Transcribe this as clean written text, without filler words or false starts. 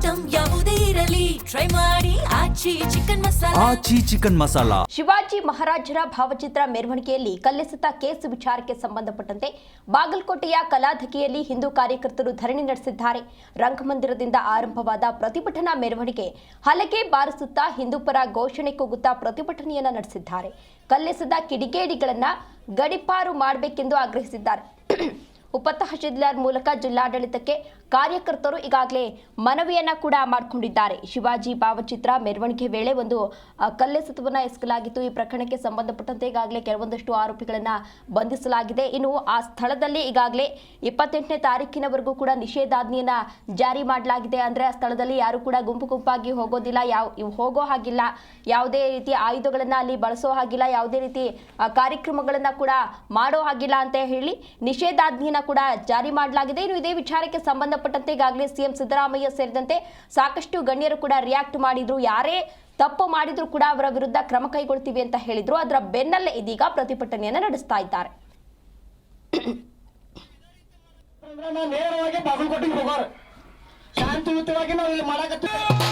Item ಯಾವುದೇ ಇರಲಿ try ಮಾಡಿ ಆಚಿ ಚಿಕನ್ ಮಸಾಲಾ. ಶಿವಾಜಿ ಮಹಾರಾಜರ ಭಾವಚಿತ್ರ ಮೆರವಣಿಗೆಯಲ್ಲಿ ಕಲ್ಲೆಸೆತ ಕೇಸ್ ವಿಚಾರಕ್ಕೆ ಸಂಬಂಧಪಟ್ಟಂತೆ ಬಾಗಲಕೋಟೆಯ ಕಲಾಧಕಿಯಲ್ಲಿ ಹಿಂದೂ ಕಾರ್ಯಕರ್ತರು ಧರಣಿ ನಡೆಸಿದ್ದಾರೆ. ರಂಗಮಂದಿರದಿಂದ ಆರಂಭವಾದ ಪ್ರತಿಭಟನಾ ಮೆರವಣಿಗೆ ಹಲಗೆ ಬಾರಿಸುತ್ತಾ ಹಿಂದೂಪರ ಘೋಷಣೆ ಕೂಗುತ್ತಾ ಪ್ರತಿಭಟನೆಯನ್ನ ನಡೆಸಿದ್ದಾರೆ. ಕಲ್ಲೆಸೆದ ಕಿಡಿಗೇಡಿಗಳನ್ನ ಗಡಿಪಾರು ಮಾಡಬೇಕೆಂದು ಆಗ್ರಹಿಸಿದ್ದಾರೆ. ಉಪತಹಶೀಲ್ದಾರ್ ಮೂಲಕ ಜಿಲ್ಲಾಡಳಿತಕ್ಕೆ ಕಾರ್ಯಕರ್ತರು ಈಗಾಗಲೇ ಮನವಿಯನ್ನ ಕೂಡ ಮಾಡಿಕೊಂಡಿದ್ದಾರೆ. ಶಿವಾಜಿ ಭಾವಚಿತ್ರ ಮೆರವಣಿಗೆ ವೇಳೆ ಒಂದು ಕಲ್ಲೆಸೆತವನ್ನು ಎಸಗಲಾಗಿತ್ತು. ಈ ಪ್ರಕರಣಕ್ಕೆ ಸಂಬಂಧಪಟ್ಟಂತೆ ಈಗಾಗಲೇ ಕೆಲವೊಂದಷ್ಟು ಆರೋಪಿಗಳನ್ನ ಬಂಧಿಸಲಾಗಿದೆ. ಇನ್ನು ಆ ಸ್ಥಳದಲ್ಲಿ ಈಗಾಗಲೇ 28ನೇ ತಾರೀಕಿನವರೆಗೂ ಕೂಡ ನಿಷೇಧಾಜ್ಞೆಯನ್ನ ಜಾರಿ ಮಾಡಲಾಗಿದೆ. ಅಂದ್ರೆ ಆ ಸ್ಥಳದಲ್ಲಿ ಯಾರು ಕೂಡ ಗುಂಪಾಗಿ ಹೋಗೋದಿಲ್ಲ, ಹೋಗೋ ಹಾಗಿಲ್ಲ, ಯಾವುದೇ ರೀತಿ ಆಯುಧಗಳನ್ನ ಅಲ್ಲಿ ಬಳಸೋ ಹಾಗಿಲ್ಲ, ಯಾವುದೇ ರೀತಿ ಕಾರ್ಯಕ್ರಮಗಳನ್ನ ಕೂಡ ಮಾಡೋ ಹಾಗಿಲ್ಲ ಅಂತ ಹೇಳಿ ನಿಷೇಧಾಜ್ಞೆಯನ್ನ ಕೂಡ ಜಾರಿ ಮಾಡಲಾಗಿದೆ. ಇನ್ನು ಇದೇ ವಿಚಾರಕ್ಕೆ ಸಂಬಂಧಪಟ್ಟಂತೆ ಈಗಾಗಲೇ ಸಿಎಂ ಸಿದ್ದರಾಮಯ್ಯ ಸೇರಿದಂತೆ ಸಾಕಷ್ಟು ಗಣ್ಯರು ಕೂಡ ರಿಯಾಕ್ಟ್ ಮಾಡಿದ್ರು. ಯಾರೇ ತಪ್ಪು ಮಾಡಿದ್ರು ಕೂಡ ಅವರ ವಿರುದ್ಧ ಕ್ರಮ ಕೈಗೊಳ್ತೀವಿ ಅಂತ ಹೇಳಿದ್ರು. ಅದರ ಬೆನ್ನಲ್ಲೇ ಇದೀಗ ಪ್ರತಿಭಟನೆಯನ್ನು ನಡೆಸ್ತಾ ಇದ್ದಾರೆ. ನೇರವಾಗಿ ಬಾಗಲಕೋಟೆಗೆ ಹೋಗೋರು ಶಾಂತಿಯುತವಾಗಿ ನಾವು ಇಲ್ಲಿ ಮಾಡಕತ್ತೀವಿ.